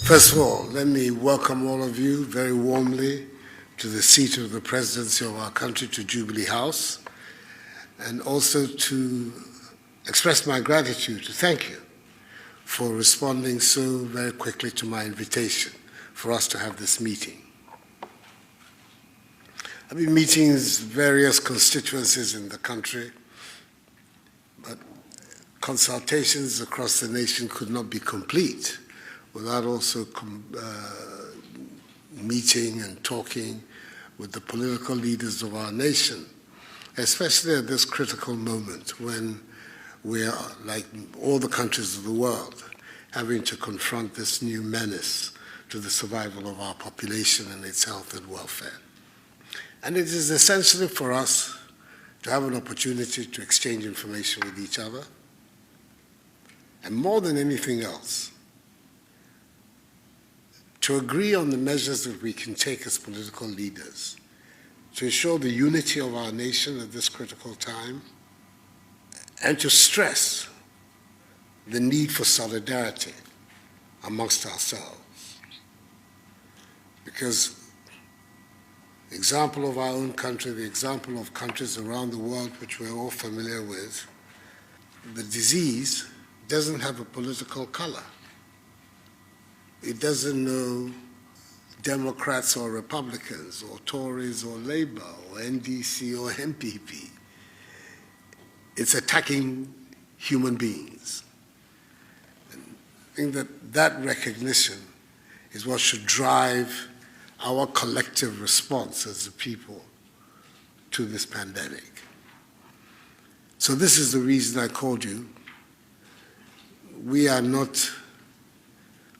First of all, let me welcome all of you very warmly to the seat of the presidency of our country, to Jubilee House, and also to express my gratitude, to thank you for responding so very quickly to my invitation for us to have this meeting. I've been meeting various constituencies in the country, but consultations across the nation could not be complete without also meeting and talking with the political leaders of our nation, especially at this critical moment when we are, like all the countries of the world, having to confront this new menace to the survival of our population and its health and welfare. And it is essentially for us to have an opportunity to exchange information with each other, and more than anything else, to agree on the measures that we can take as political leaders to ensure the unity of our nation at this critical time, and to stress the need for solidarity amongst ourselves. Because the example of our own country, the example of countries around the world which we're all familiar with, the disease doesn't have a political color. It doesn't know Democrats or Republicans or Tories or Labour or NDC or MPP. It's attacking human beings. And I think that that recognition is what should drive our collective response as a people to this pandemic. So this is the reason I called you. We are not,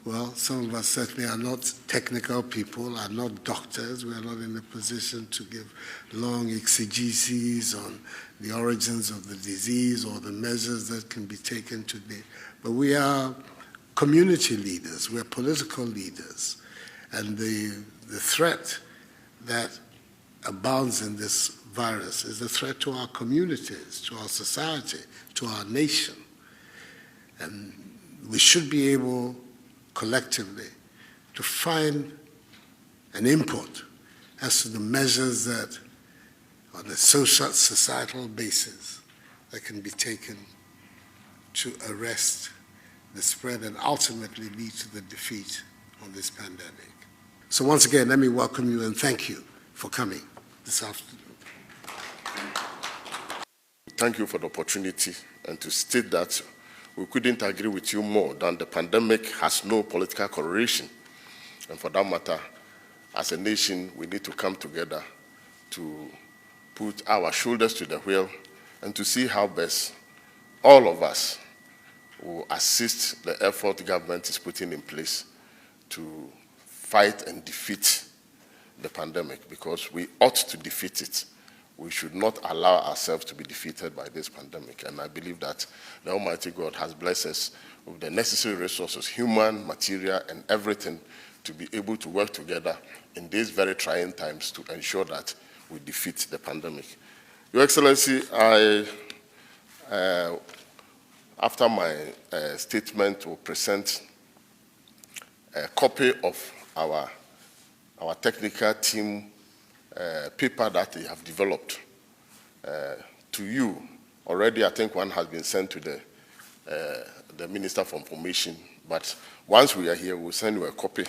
well, some of us certainly are not technical people, are not doctors. We are not in a position to give long exegeses on the origins of the disease or the measures that can be taken today. But we are community leaders, we're political leaders. And the threat that abounds in this virus is a threat to our communities, to our society, to our nation. And we should be able collectively to find an input as to the measures that, on a social, societal basis, that can be taken to arrest the spread and ultimately lead to the defeat of this pandemic. So once again, let me welcome you and thank you for coming this afternoon. Thank you for the opportunity and to state that we couldn't agree with you more than the pandemic has no political correlation. And for that matter, as a nation, we need to come together to put our shoulders to the wheel and to see how best all of us will assist the effort the government is putting in place to fight and defeat the pandemic, because we ought to defeat it. We should not allow ourselves to be defeated by this pandemic. And I believe that the Almighty God has blessed us with the necessary resources, human, material, and everything, to be able to work together in these very trying times to ensure that we defeat the pandemic. Your Excellency, after my statement, will present a copy of our technical team paper that they have developed to you. Already, I think one has been sent to the Minister for Information, but once we are here, we'll send you a copy.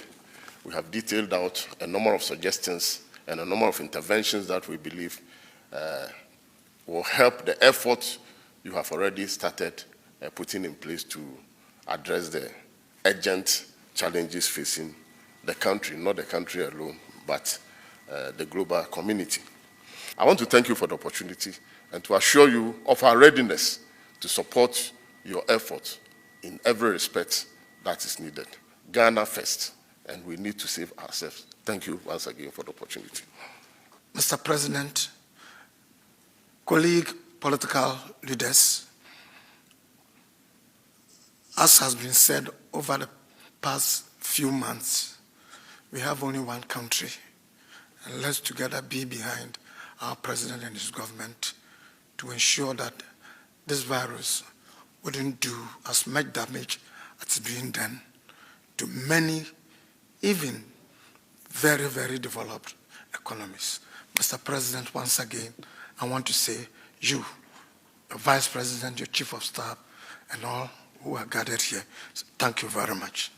We have detailed out a number of suggestions and a number of interventions that we believe will help the effort you have already started putting in place to address the urgent challenges facing the country, not the country alone, but the global community. I want to thank you for the opportunity and to assure you of our readiness to support your efforts in every respect that is needed. Ghana first, and we need to save ourselves. Thank you once again for the opportunity. Mr. President, colleague political leaders, as has been said over the past few months, we have only one country, and let's together be behind our president and his government to ensure that this virus wouldn't do as much damage as it's being done to many even very, very developed economies. Mr. President, once again, I want to say you, your Vice President, your Chief of Staff, and all who are gathered here, thank you very much.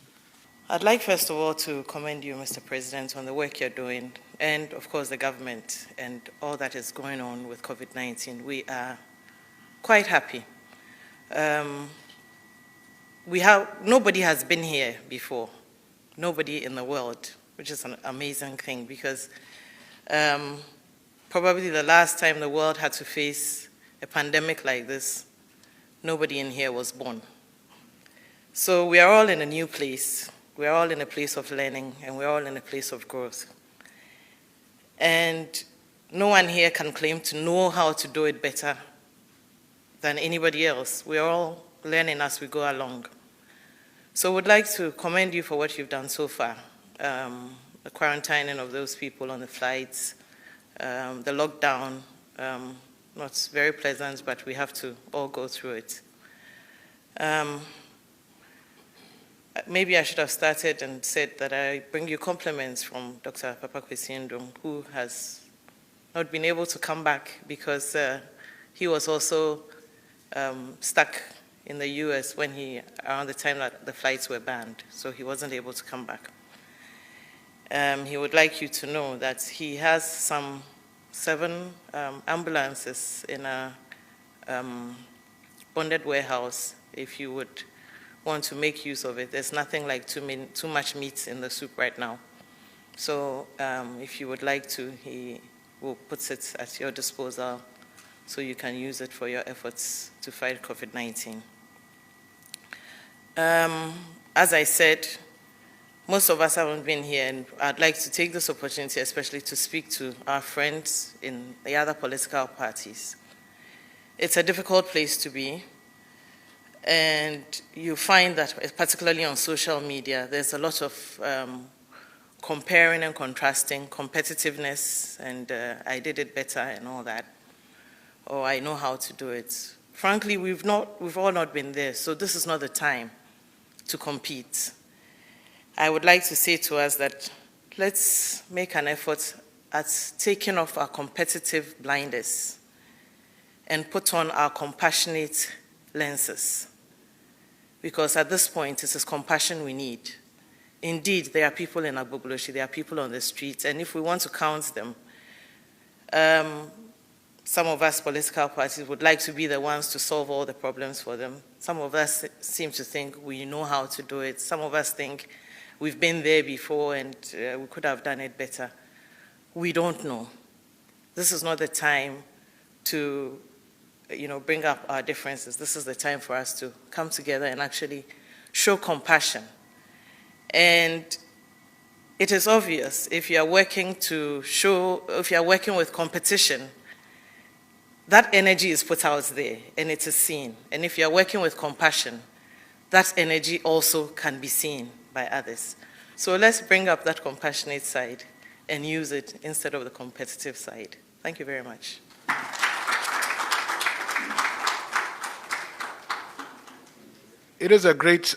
I'd like, first of all, to commend you, Mr. President, on the work you're doing, and, of course, the government and all that is going on with COVID-19. We are quite happy. Nobody has been here before, nobody in the world, which is an amazing thing, because probably the last time the world had to face a pandemic like this, nobody in here was born. So we are all in a new place. We are all in a place of learning, and we're all in a place of growth. And no one here can claim to know how to do it better than anybody else. We're all learning as we go along. So I would like to commend you for what you've done so far. The quarantining of those people on the flights, the lockdown, not very pleasant, but we have to all go through it. Maybe I should have started and said that I bring you compliments from Dr. Papa Kwesi Ndom, who has not been able to come back because he was also stuck in the US around the time that the flights were banned, so he wasn't able to come back. He would like you to know that he has some 7 ambulances in a bonded warehouse if you would want to make use of it. There's nothing like too much meat in the soup right now. So if you would like to, he will put it at your disposal so you can use it for your efforts to fight COVID-19. As I said, most of us haven't been here, and I'd like to take this opportunity especially to speak to our friends in the other political parties. It's a difficult place to be, and you find that, particularly on social media, there's a lot of comparing and contrasting, competitiveness, and I did it better and all that, or I know how to do it. Frankly, we've all not been there, so this is not the time to compete. I would like to say to us that let's make an effort at taking off our competitive blinders and put on our compassionate lenses. Because at this point, it is compassion we need. Indeed, there are people in Agbogboshi, there are people on the streets, and if we want to count them, some of us political parties would like to be the ones to solve all the problems for them. Some of us seem to think we know how to do it. Some of us think we've been there before and we could have done it better. We don't know. This is not the time to bring up our differences. This is the time for us to come together and actually show compassion. And it is obvious if you are working with competition, that energy is put out there and it is seen. And if you are working with compassion, that energy also can be seen by others. So let's bring up that compassionate side and use it instead of the competitive side. Thank you very much. It is a great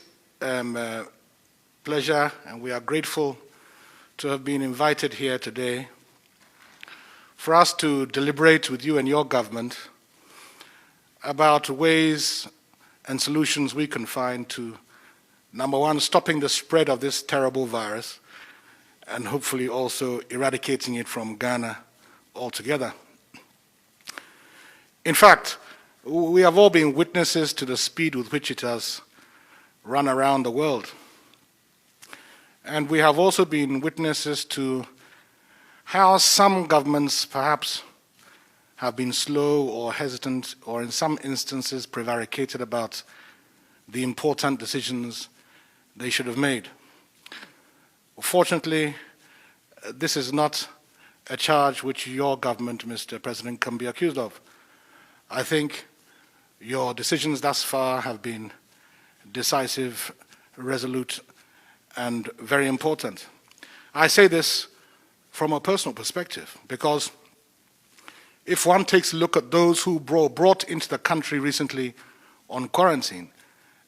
pleasure, and we are grateful to have been invited here today for us to deliberate with you and your government about ways and solutions we can find to, number one, stopping the spread of this terrible virus, and hopefully also eradicating it from Ghana altogether. In fact, we have all been witnesses to the speed with which it has run around the world. And we have also been witnesses to how some governments perhaps have been slow or hesitant, or in some instances prevaricated about the important decisions they should have made. Fortunately, this is not a charge which your government, Mr. President, can be accused of. I think your decisions thus far have been decisive, resolute, and very important. I say this from a personal perspective, because if one takes a look at those who brought into the country recently on quarantine,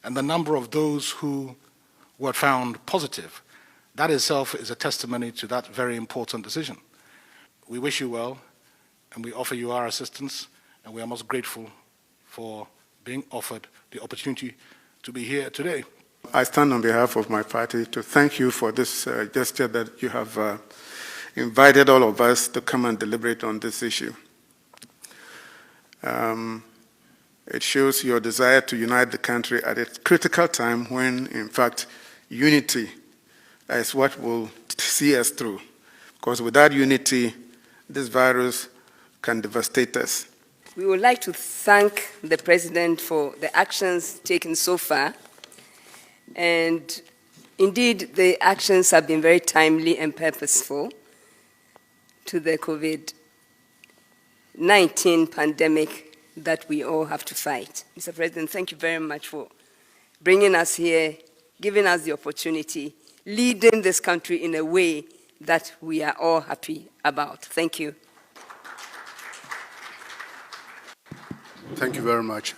and the number of those who were found positive, That itself is a testimony to that very important decision. We wish you well, and we offer you our assistance, and we are most grateful for being offered the opportunity to be here today. I stand on behalf of my party to thank you for this gesture that you have invited all of us to come and deliberate on this issue. It shows your desire to unite the country at a critical time when, in fact, unity is what will see us through. Because without unity, this virus can devastate us. We would like to thank the President for the actions taken so far. And indeed, the actions have been very timely and purposeful to the COVID-19 pandemic that we all have to fight. Mr. President, thank you very much for bringing us here, giving us the opportunity, leading this country in a way that we are all happy about. Thank you. Thank you very much.